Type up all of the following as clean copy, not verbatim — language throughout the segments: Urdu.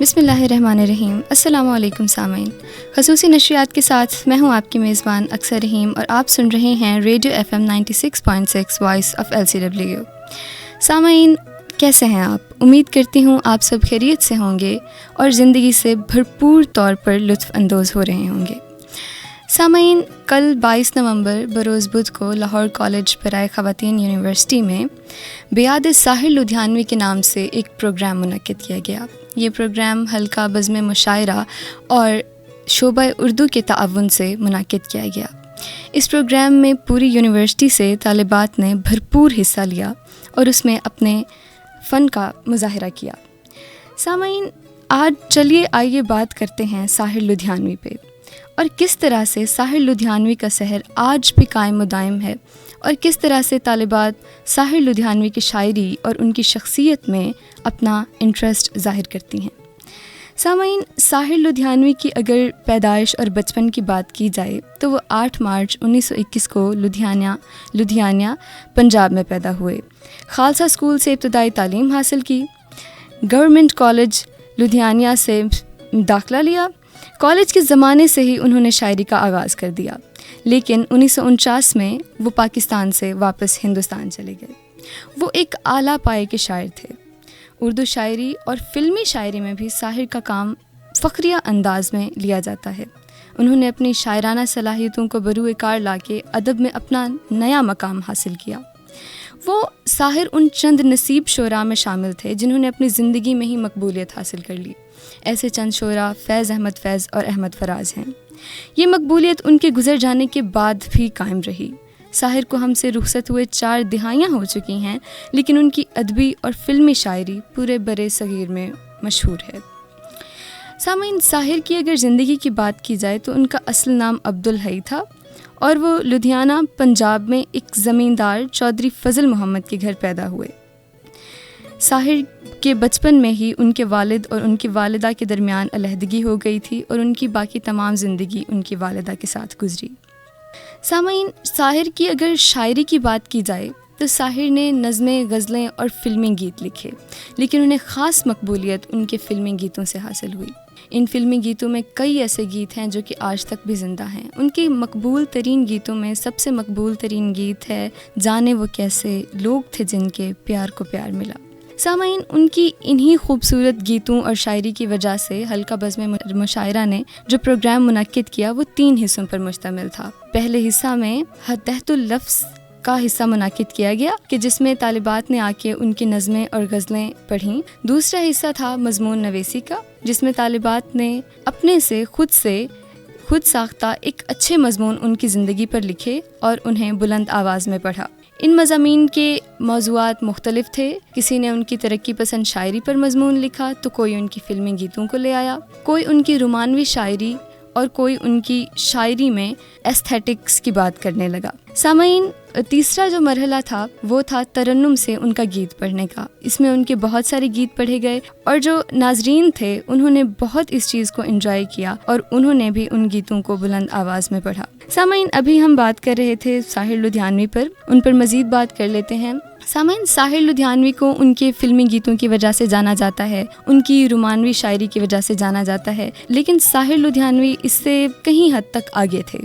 بسم اللہ الرحمن الرحیم۔ السلام علیکم سامعین، خصوصی نشریات کے ساتھ میں ہوں آپ کی میزبان اکثر رحیم، اور آپ سن رہے ہیں radio FM 96.6 voice of LCW۔ سامعین، کیسے ہیں آپ؟ امید کرتی ہوں آپ سب خیریت سے ہوں گے اور زندگی سے بھرپور طور پر لطف اندوز ہو رہے ہوں گے۔ سامعین، کل 22 نومبر بروز بدھ کو لاہور کالج برائے خواتین یونیورسٹی میں بیاد ساحر لدھیانوی کے نام سے ایک پروگرام منعقد کیا گیا۔ یہ پروگرام حلقہ بزم مشاعرہ اور شعبہ اردو کے تعاون سے منعقد کیا گیا۔ اس پروگرام میں پوری یونیورسٹی سے طالبات نے بھرپور حصہ لیا اور اس میں اپنے فن کا مظاہرہ کیا۔ سامعین، آج آئیے بات کرتے ہیں ساحر لدھیانوی پہ، اور کس طرح سے ساحر لدھیانوی کا سحر آج بھی قائم و دائم ہے، اور کس طرح سے طالبات ساحر لدھیانوی کی شاعری اور ان کی شخصیت میں اپنا انٹرسٹ ظاہر کرتی ہیں۔ سامعین، ساحر لدھیانوی کی اگر پیدائش اور بچپن کی بات کی جائے تو وہ 8 مارچ 1921 کو لدھیانہ پنجاب میں پیدا ہوئے۔ خالصہ اسکول سے ابتدائی تعلیم حاصل کی، گورنمنٹ کالج لدھیانہ سے داخلہ لیا۔ کالج کے زمانے سے ہی انہوں نے شاعری کا آغاز کر دیا، لیکن 1949 میں وہ پاکستان سے واپس ہندوستان چلے گئے۔ وہ ایک اعلیٰ پائے کے شاعر تھے۔ اردو شاعری اور فلمی شاعری میں بھی ساحر کا کام فخریہ انداز میں لیا جاتا ہے۔ انہوں نے اپنی شاعرانہ صلاحیتوں کو بروئے کار لا کے ادب میں اپنا نیا مقام حاصل کیا۔ وہ ساحر ان چند نصیب شعراء میں شامل تھے جنہوں نے اپنی زندگی میں ہی مقبولیت حاصل کر لی۔ ایسے چند شعراء فیض احمد فیض اور احمد فراز ہیں۔ یہ مقبولیت ان کے گزر جانے کے بعد بھی قائم رہی۔ ساحر کو ہم سے رخصت ہوئے 4 دہائیاں ہو چکی ہیں، لیکن ان کی ادبی اور فلمی شاعری پورے برِ صغیر میں مشہور ہے۔ سامعین، ساحر کی اگر زندگی کی بات کی جائے تو ان کا اصل نام عبدالحی تھا، اور وہ لدھیانہ پنجاب میں ایک زمیندار چودھری فضل محمد کے گھر پیدا ہوئے۔ ساحر کے بچپن میں ہی ان کے والد اور ان کی والدہ کے درمیان علیحدگی ہو گئی تھی، اور ان کی باقی تمام زندگی ان کی والدہ کے ساتھ گزری۔ سامعین، ساحر کی اگر شاعری کی بات کی جائے تو ساحر نے نظمیں، غزلیں اور فلمی گیت لکھے، لیکن انہیں خاص مقبولیت ان کے فلمی گیتوں سے حاصل ہوئی۔ ان فلمی گیتوں میں کئی ایسے گیت ہیں جو کہ آج تک بھی زندہ ہیں۔ ان کے مقبول ترین گیتوں میں سب سے مقبول ترین گیت ہے جانے وہ کیسے لوگ تھے جن کے پیار کو پیار ملا۔ سامعین، ان کی انہی خوبصورت گیتوں اور شاعری کی وجہ سے حلقہ بزم مشاعرہ نے جو پروگرام منعقد کیا وہ 3 حصوں پر مشتمل تھا۔ پہلے حصہ میں تحت اللفظ کا حصہ منعقد کیا گیا کہ جس میں طالبات نے آ کے ان کی نظمیں اور غزلیں پڑھیں۔ دوسرا حصہ تھا مضمون نویسی کا، جس میں طالبات نے اپنے سے خود ساختہ ایک اچھے مضمون ان کی زندگی پر لکھے اور انہیں بلند آواز میں پڑھا۔ ان مضامین کے موضوعات مختلف تھے۔ کسی نے ان کی ترقی پسند شاعری پر مضمون لکھا تو کوئی ان کی فلمی گیتوں کو لے آیا، کوئی ان کی رومانوی شاعری، اور کوئی ان کی شاعری میں ایستھیٹکس کی بات کرنے لگا۔ سامعین، تیسرا جو مرحلہ تھا وہ تھا ترنم سے ان کا گیت پڑھنے کا۔ اس میں ان کے بہت سارے گیت پڑھے گئے، اور جو ناظرین تھے انہوں نے بہت اس چیز کو انجوائے کیا، اور انہوں نے بھی ان گیتوں کو بلند آواز میں پڑھا۔ سامعین، ابھی ہم بات کر رہے تھے ساحر لدھیانوی پر، ان پر مزید بات کر لیتے ہیں۔ سامعین، ساحر لدھیانوی کو ان کے فلمی گیتوں کی وجہ سے جانا جاتا ہے، ان کی رومانوی شاعری کی وجہ سے جانا جاتا ہے، لیکن ساحر لدھیانوی اس سے کہیں حد تک آگے تھے۔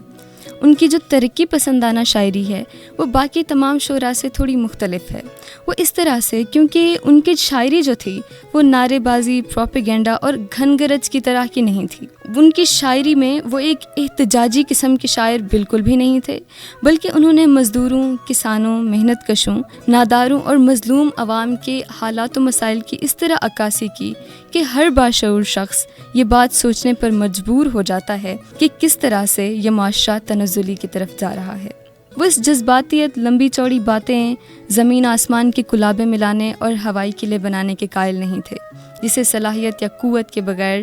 ان کی جو ترقی پسندانہ شاعری ہے وہ باقی تمام شعراء سے تھوڑی مختلف ہے۔ وہ اس طرح سے کیونکہ ان کی شاعری جو تھی وہ نعرے بازی، پروپیگنڈا اور گھن گرج کی طرح کی نہیں تھی۔ ان کی شاعری میں وہ ایک احتجاجی قسم کے شاعر بالکل بھی نہیں تھے، بلکہ انہوں نے مزدوروں، کسانوں، محنت کشوں، ناداروں اور مظلوم عوام کے حالات و مسائل کی اس طرح عکاسی کی کہ ہر باشعور شخص یہ بات سوچنے پر مجبور ہو جاتا ہے کہ کس طرح سے یہ معاشرہ تنزلی کی طرف جا رہا ہے۔ وہ اس جذباتیت، لمبی چوڑی باتیں، زمین آسمان کے کلابے ملانے اور ہوائی قلعے بنانے کے قائل نہیں تھے جسے صلاحیت یا قوت کے بغیر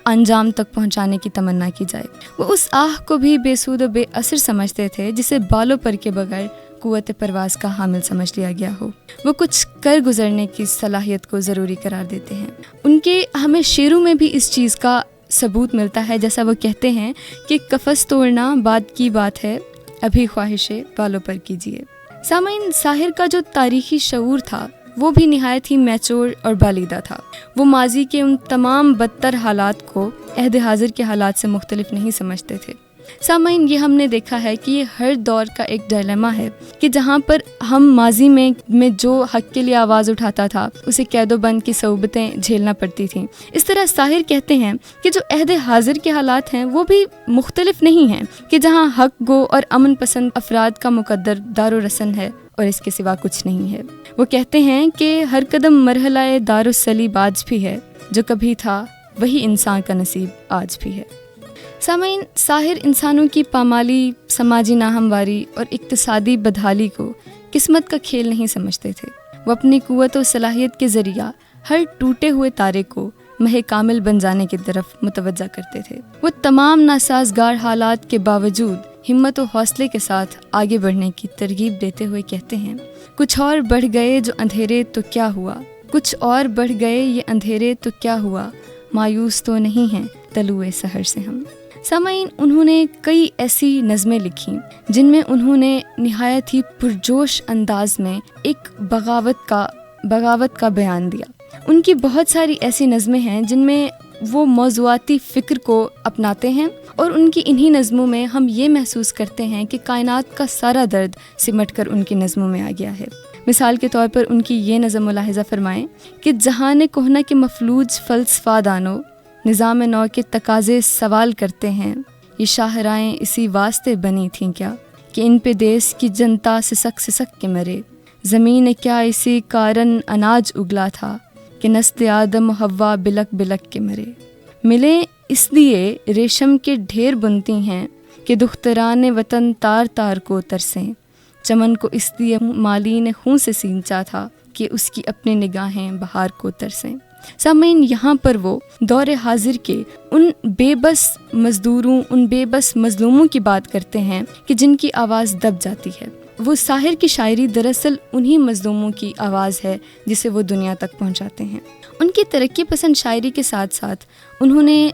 انجام تک پہنچانے کی تمنا کی جائے۔ وہ اس آہ کو بھی بے سود و بے اثر سمجھتے تھے جسے بالوں پر کے بغیر قوت پرواز کا حامل سمجھ لیا گیا ہو۔ وہ کچھ کر گزرنے کی صلاحیت کو ضروری قرار دیتے ہیں۔ ان کے ہمیں شعروں میں بھی اس چیز کا ثبوت ملتا ہے، جیسا وہ کہتے ہیں کہ قفس توڑنا بعد کی بات ہے، ابھی خواہشیں بالوں پر کیجیے۔ سامعین، ساحر کا جو تاریخی شعور تھا وہ بھی نہایت ہی میچور اور بالیدہ تھا۔ وہ ماضی کے ان تمام بدتر حالات کو عہد حاضر کے حالات سے مختلف نہیں سمجھتے تھے۔ سامعین، یہ ہم نے دیکھا ہے کہ یہ ہر دور کا ایک ڈائلیما ہے کہ جہاں پر ہم ماضی میں جو حق کے لیے آواز اٹھاتا تھا اسے قید و بند کی صعوبتیں جھیلنا پڑتی تھیں۔ اس طرح ساحر کہتے ہیں کہ جو عہد حاضر کے حالات ہیں وہ بھی مختلف نہیں ہیں، کہ جہاں حق گو اور امن پسند افراد کا مقدر دار و رسن ہے اور اس کے سوا کچھ نہیں ہے۔ وہ کہتے ہیں کہ ہر قدم مرحلہ دار الصلیب آج بھی ہے، جو کبھی تھا وہی انسان کا نصیب آج بھی ہے۔ سامعین، ساحر انسانوں کی پامالی، سماجی ناہمواری اور اقتصادی بدحالی کو قسمت کا کھیل نہیں سمجھتے تھے۔ وہ اپنی قوت و صلاحیت کے ذریعہ ہر ٹوٹے ہوئے تارے کو مہ کامل بن جانے کی طرف متوجہ کرتے تھے۔ وہ تمام ناسازگار حالات کے باوجود ہمت و حوصلے کے ساتھ آگے بڑھنے کی ترغیب دیتے ہوئے کہتے ہیں، کچھ اور بڑھ گئے جو اندھیرے تو کیا ہوا، کچھ اور بڑھ گئے یہ اندھیرے تو کیا ہوا، مایوس تو نہیں ہیں طلوع سحر سے ہم۔ سامعین، انہوں نے کئی ایسی نظمیں لکھیں جن میں انہوں نے نہایت ہی پرجوش انداز میں ایک بغاوت کا بیان دیا۔ ان کی بہت ساری ایسی نظمیں ہیں جن میں وہ موضوعاتی فکر کو اپناتے ہیں، اور ان کی انہی نظموں میں ہم یہ محسوس کرتے ہیں کہ کائنات کا سارا درد سمٹ کر ان کی نظموں میں آ گیا ہے۔ مثال کے طور پر ان کی یہ نظم ملاحظہ فرمائیں کہ جہان کہنہ کے مفلوج فلسفہ دانو نظام نو کے تقاضے سوال کرتے ہیں، یہ شاہرائیں اسی واسطے بنی تھیں کیا کہ ان پہ دیس کی جنتا سسک کے مرے، زمین کیا اسی کارن اناج اگلا تھا کہ نسل آدم و حوا بلک بلک کے مرے، ملیں اس لیے ریشم کے ڈھیر بنتی ہیں کہ دختران وطن تار تار کو ترسیں، چمن کو اس لیے مالی نے خون سے سینچا تھا کہ اس کی اپنی نگاہیں بہار کو ترسیں۔ سامعین، یہاں پر وہ دور حاضر کے ان بے بس مزدوروں، ان بے بس مظلوموں کی بات کرتے ہیں کہ جن کی آواز دب جاتی ہے۔ وہ ساحر کی شاعری دراصل انہی مظلوموں کی آواز ہے جسے وہ دنیا تک پہنچاتے ہیں۔ ان کی ترقی پسند شاعری کے ساتھ ساتھ انہوں نے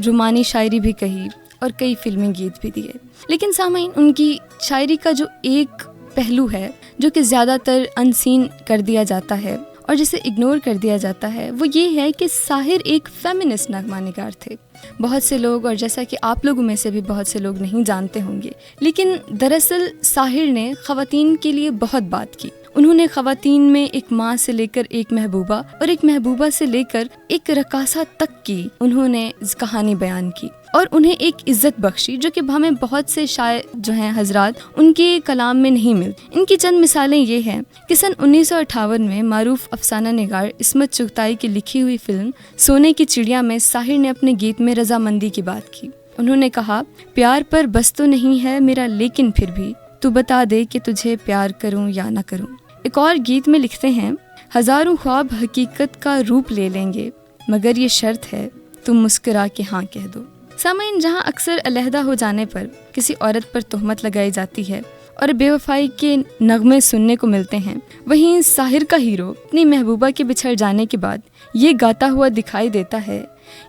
رومانی شاعری بھی کہی اور کئی فلمی گیت بھی دیے، لیکن سامعین، ان کی شاعری کا جو ایک پہلو ہے جو کہ زیادہ تر انسین کر دیا جاتا ہے اور جسے اگنور کر دیا جاتا ہے، وہ یہ ہے کہ ساحر ایک فیمنسٹ نغمہ نگار تھے۔ بہت سے لوگ، اور جیسا کہ آپ لوگوں میں سے بھی بہت سے لوگ نہیں جانتے ہوں گے، لیکن دراصل ساحر نے خواتین کے لیے بہت بات کی۔ انہوں نے خواتین میں ایک ماں سے لے کر ایک محبوبہ اور ایک محبوبہ سے لے کر ایک رقاصہ تک کی انہوں نے کہانی بیان کی اور انہیں ایک عزت بخشی جو کہ ہمیں بہت سے شاعر جو ہیں حضرات ان کے کلام میں نہیں ملتی۔ ان کی چند مثالیں یہ ہیں کہ سن 1958 میں معروف افسانہ نگار عصمت چغتائی کی لکھی ہوئی فلم سونے کی چڑیا میں ساحر نے اپنے گیت میں رضامندی کی بات کی۔ انہوں نے کہا، پیار پر بس تو نہیں ہے میرا لیکن پھر بھی تو بتا دے کہ تجھے پیار کروں یا نہ کروں۔ ایک اور گیت میں لکھتے ہیں، ہزاروں خواب حقیقت کا روپ لے لیں گے مگر یہ شرط ہے تم مسکرا کے ہاں کہہ دو۔ سامعین، جہاں اکثر علیحدہ ہو جانے پر کسی عورت پر تہمت لگائی جاتی ہے اور بے وفائی کے نغمے سننے کو ملتے ہیں، وہیں ساحر کا ہیرو اپنی محبوبہ کے بچھڑ جانے کے بعد یہ گاتا ہوا دکھائی دیتا ہے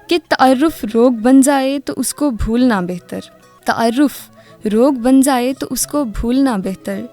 کہ تعارف روگ بن جائے تو اس کو بھولنا بہتر، تعارف روگ بن جائے تو اس کو بھولنا بہتر،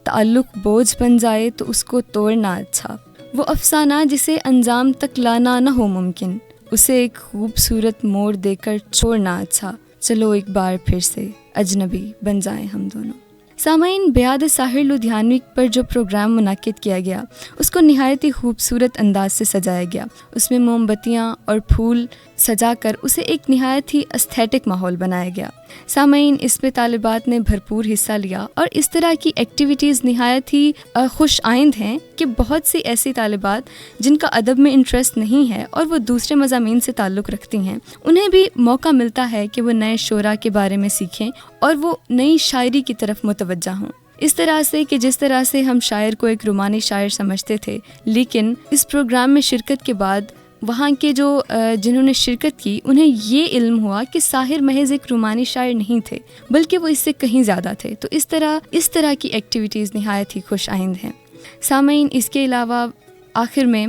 تعلق بوجھ بن جائے تو اس کو توڑنا اچھا، وہ افسانہ جسے انجام تک لانا نہ ہو ممکن، اسے ایک خوبصورت موڑ دے کر چھوڑنا اچھا، چلو ایک بار پھر سے اجنبی بن جائیں ہم دونوں۔ سامعین، بیاد ساحر لدھیانوی پر جو پروگرام منعقد کیا گیا اس کو نہایت ہی خوبصورت انداز سے سجایا گیا۔ اس میں موم بتیاں اور پھول سجا کر اسے ایک نہایت ہی استھیٹک ماحول بنایا گیا۔ سامعین، اس پہ طالبات نے بھرپور حصہ لیا اور اس طرح کی ایکٹیویٹیز نہایت ہی خوش آئند ہیں کہ بہت سی ایسی طالبات جن کا ادب میں انٹرسٹ نہیں ہے اور وہ دوسرے مضامین سے تعلق رکھتی ہیں، انہیں بھی موقع ملتا ہے کہ وہ نئے شعراء کے بارے میں سیکھیں اور وہ نئی شاعری کی طرف متوجہ ہوں۔ اس طرح سے کہ جس طرح سے ہم شاعر کو ایک رومانی شاعر سمجھتے تھے، لیکن اس پروگرام میں شرکت کے بعد وہاں کے جو جنہوں نے شرکت کی انہیں یہ علم ہوا کہ ساحر محض ایک رومانی شاعر نہیں تھے بلکہ وہ اس سے کہیں زیادہ تھے۔ تو اس طرح کی ایکٹیویٹیز نہایت ہی خوش آئند ہیں۔ سامعین، اس کے علاوہ آخر میں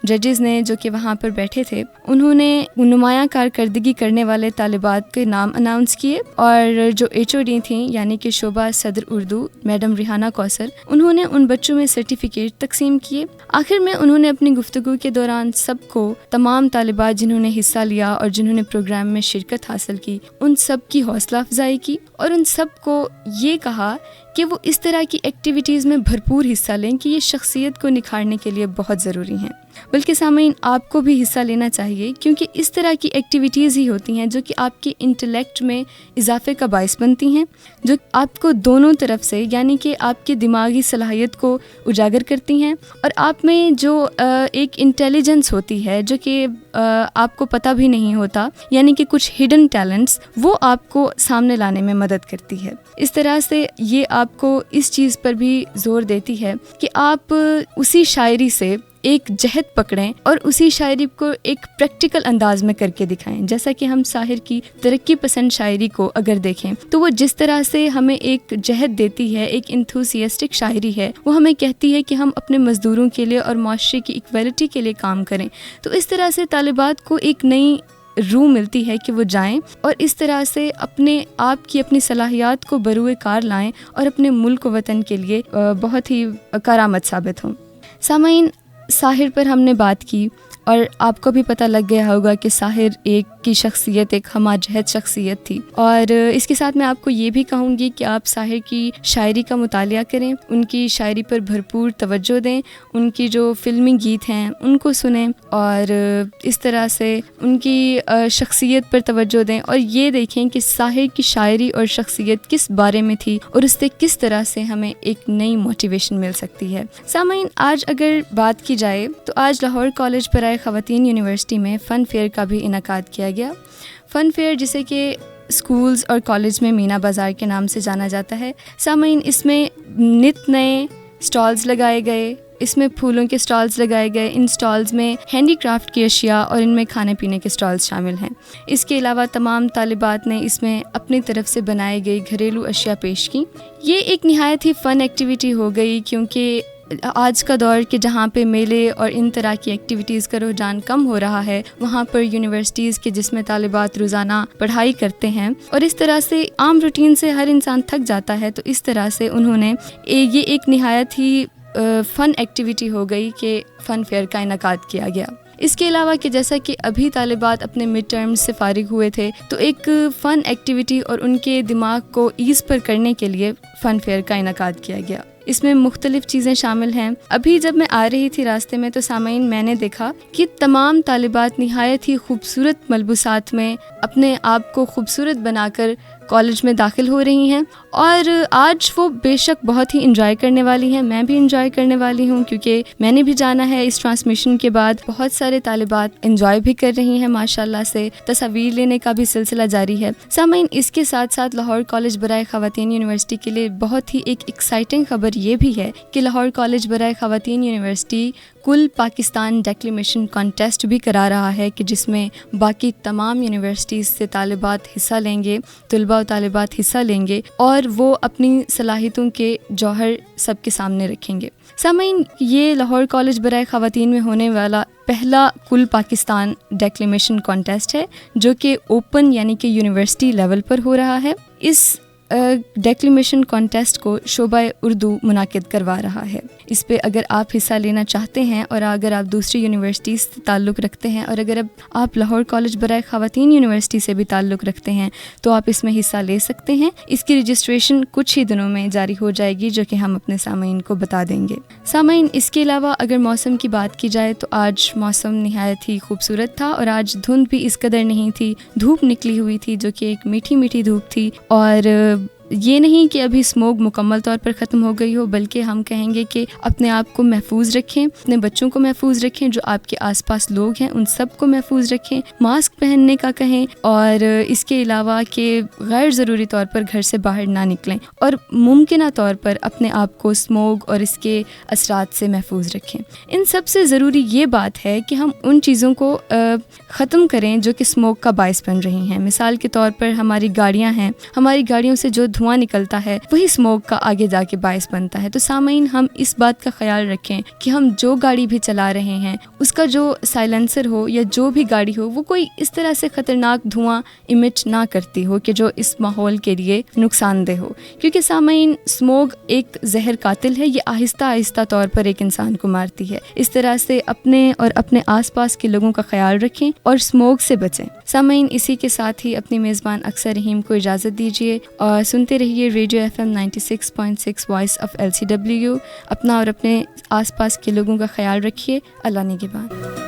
ججز نے جو کہ وہاں پر بیٹھے تھے انہوں نے نمایاں کارکردگی کرنے والے طالبات کے نام اناؤنس کیے، اور جو HOD تھیں یعنی کہ شعبہ صدر اردو میڈم ریحانہ کوثر، انہوں نے ان بچوں میں سرٹیفکیٹ تقسیم کیے۔ آخر میں انہوں نے اپنی گفتگو کے دوران سب کو، تمام طالبات جنہوں نے حصہ لیا اور جنہوں نے پروگرام میں شرکت حاصل کی، ان سب کی حوصلہ افزائی کی اور ان سب کو یہ کہا کہ وہ اس طرح کی ایکٹیویٹیز میں بھرپور حصہ لیں کہ یہ شخصیت کو نکھارنے کے لیے بہت ضروری ہیں۔ بلکہ سامعین، آپ کو بھی حصہ لینا چاہیے، کیونکہ اس طرح کی ایکٹیویٹیز ہی ہوتی ہیں جو کہ آپ کے انٹلیکٹ میں اضافے کا باعث بنتی ہیں، جو آپ کو دونوں طرف سے یعنی کہ آپ کی دماغی صلاحیت کو اجاگر کرتی ہیں، اور آپ میں جو ایک انٹیلیجنس ہوتی ہے جو کہ آپ کو پتہ بھی نہیں ہوتا، یعنی کہ کچھ ہڈن ٹیلنٹس، وہ آپ کو سامنے لانے میں مدد کرتی ہے۔ اس طرح سے یہ آپ کو اس چیز پر بھی زور دیتی ہے کہ آپ اسی شاعری سے ایک جہد پکڑیں اور اسی شاعری کو ایک پریکٹیکل انداز میں کر کے دکھائیں۔ جیسا کہ ہم ساحر کی ترقی پسند شاعری کو اگر دیکھیں تو وہ جس طرح سے ہمیں ایک جہد دیتی ہے، ایک انتھوسیسٹک شاعری ہے، وہ ہمیں کہتی ہے کہ ہم اپنے مزدوروں کے لیے اور معاشرے کی ایکویلٹی کے لیے کام کریں۔ تو اس طرح سے طالبات کو ایک نئی روح ملتی ہے کہ وہ جائیں اور اس طرح سے اپنے آپ کی اپنی صلاحیات کو بروئے کار لائیں اور اپنے ملک و وطن کے لیے بہت ہی کارآمد ثابت ہوں۔ سامعین، ساحر پر ہم نے بات کی اور آپ کو بھی پتہ لگ گیا ہوگا کہ ساحر ایک کی شخصیت ایک ہمہ جہت شخصیت تھی، اور اس کے ساتھ میں آپ کو یہ بھی کہوں گی کہ آپ ساحر کی شاعری کا مطالعہ کریں، ان کی شاعری پر بھرپور توجہ دیں، ان کی جو فلمی گیت ہیں ان کو سنیں، اور اس طرح سے ان کی شخصیت پر توجہ دیں اور یہ دیکھیں کہ ساحر کی شاعری اور شخصیت کس بارے میں تھی اور اس سے کس طرح سے ہمیں ایک نئی موٹیویشن مل سکتی ہے۔ سامعین، آج اگر بات کی جائے تو آج لاہور کالج برائے خواتین یونیورسٹی میں فن فیئر کا بھی انعقاد کیا گیا۔ فن فیئر جسے کہ اسکولز اور کالج میں مینا بازار کے نام سے جانا جاتا ہے۔ سامعین، اس میں نت نئے سٹالز لگائے گئے، اس میں پھولوں کے سٹالز لگائے گئے، ان سٹالز میں ہینڈی کرافٹ کی اشیاء اور ان میں کھانے پینے کے سٹالز شامل ہیں۔ اس کے علاوہ تمام طالبات نے اس میں اپنی طرف سے بنائی گئی گھریلو اشیاء پیش کی۔ یہ ایک نہایت ہی فن ایکٹیویٹی ہو گئی، کیونکہ آج کا دور کہ جہاں پہ میلے اور ان طرح کی ایکٹیویٹیز کا رجحان کم ہو رہا ہے، وہاں پر یونیورسٹیز کے جس میں طالبات روزانہ پڑھائی کرتے ہیں اور اس طرح سے عام روٹین سے ہر انسان تھک جاتا ہے، تو اس طرح سے انہوں نے یہ ایک نہایت ہی فن ایکٹیویٹی ہو گئی کہ فن فیئر کا انعقاد کیا گیا۔ اس کے علاوہ کہ جیسا کہ ابھی طالبات اپنے مڈ ٹرمز سے فارغ ہوئے تھے، تو ایک فن ایکٹیویٹی اور ان کے دماغ کو ایز پر کرنے کے لیے فن فیئر کا انعقاد کیا گیا۔ اس میں مختلف چیزیں شامل ہیں۔ ابھی جب میں آ رہی تھی راستے میں تو سامعین، میں نے دیکھا کہ تمام طالبات نہایت ہی خوبصورت ملبوسات میں اپنے آپ کو خوبصورت بنا کر کالج میں داخل ہو رہی ہیں، اور آج وہ بے شک بہت ہی انجوائے کرنے والی ہیں۔ میں بھی انجوائے کرنے والی ہوں، کیونکہ میں نے بھی جانا ہے۔ اس ٹرانسمیشن کے بعد بہت سارے طالبات انجوائے بھی کر رہی ہیں، ماشاءاللہ سے تصاویر لینے کا بھی سلسلہ جاری ہے۔ سامعین، اس کے ساتھ ساتھ لاہور کالج برائے خواتین یونیورسٹی کے لیے بہت ہی ایک ایکسائٹنگ خبر یہ بھی ہے کہ لاہور کالج برائے خواتین یونیورسٹی کل پاکستان ڈیکلیمیشن کانٹیسٹ بھی کرا رہا ہے، کہ جس میں باقی تمام یونیورسٹیز سے طالبات حصہ لیں گے، طلباء و طالبات حصہ لیں گے اور وہ اپنی صلاحیتوں کے جوہر سب کے سامنے رکھیں گے۔ سامعین، یہ لاہور کالج برائے خواتین میں ہونے والا پہلا کل پاکستان ڈیکلیمیشن کانٹیسٹ ہے، جو کہ اوپن یعنی کہ یونیورسٹی لیول پر ہو رہا ہے۔ اس ڈیکلیمیشن کانٹیسٹ کو شعبہ اردو منعقد کروا رہا ہے۔ اس پہ اگر آپ حصہ لینا چاہتے ہیں اور اگر آپ دوسری یونیورسٹیز سے تعلق رکھتے ہیں اور اگر اب آپ لاہور کالج برائے خواتین یونیورسٹی سے بھی تعلق رکھتے ہیں تو آپ اس میں حصہ لے سکتے ہیں۔ اس کی رجسٹریشن کچھ ہی دنوں میں جاری ہو جائے گی، جو کہ ہم اپنے سامعین کو بتا دیں گے۔ سامعین، اس کے علاوہ اگر موسم کی بات کی جائے تو آج موسم نہایت ہی خوبصورت تھا، اور آج دھند بھی اس قدر نہیں تھی، دھوپ نکلی ہوئی تھی جو کہ ایک میٹھی میٹھی دھوپ تھی، اور یہ نہیں کہ ابھی اسموگ مکمل طور پر ختم ہو گئی ہو، بلکہ ہم کہیں گے کہ اپنے آپ کو محفوظ رکھیں، اپنے بچوں کو محفوظ رکھیں، جو آپ کے آس پاس لوگ ہیں ان سب کو محفوظ رکھیں، ماسک پہننے کا کہیں، اور اس کے علاوہ کہ غیر ضروری طور پر گھر سے باہر نہ نکلیں، اور ممکنہ طور پر اپنے آپ کو اسموگ اور اس کے اثرات سے محفوظ رکھیں۔ ان سب سے ضروری یہ بات ہے کہ ہم ان چیزوں کو ختم کریں جو کہ اسموگ کا باعث بن رہی ہیں۔ مثال کے طور پر ہماری گاڑیاں ہیں، ہماری گاڑیوں سے جو دھواں دھواں نکلتا ہے وہی اسموک کا آگے جا کے باعث بنتا ہے. تو سامعین ہم اس بات کا خیال رکھیں کہ ہم جو گاڑی بھی چلا رہے ہیں اس کا جو سائلنسر ہو یا جو بھی گاڑی ہو وہ کوئی اس طرح سے خطرناک دھواں امٹ نہ کرتی ہو کہ جو اس ماحول کے لیے نقصان دہ ہو. کیونکہ سامعین اسموک ایک زہر قاتل ہے, یہ آہستہ آہستہ طور پر ایک انسان کو مارتی ہے. اس طرح سے اپنے اور اپنے آس پاس کے لوگوں کا خیال رکھیں اور اسموک سے بچیں. سامعین اسی کے ساتھ ہی اپنی میزبان اکثر رحیم کو اجازت دیجیے اور سنتے رہیے radio FM 96.6 voice of LCW. اپنا اور اپنے آس پاس کے لوگوں کا خیال رکھیے. اللہ نگہبان.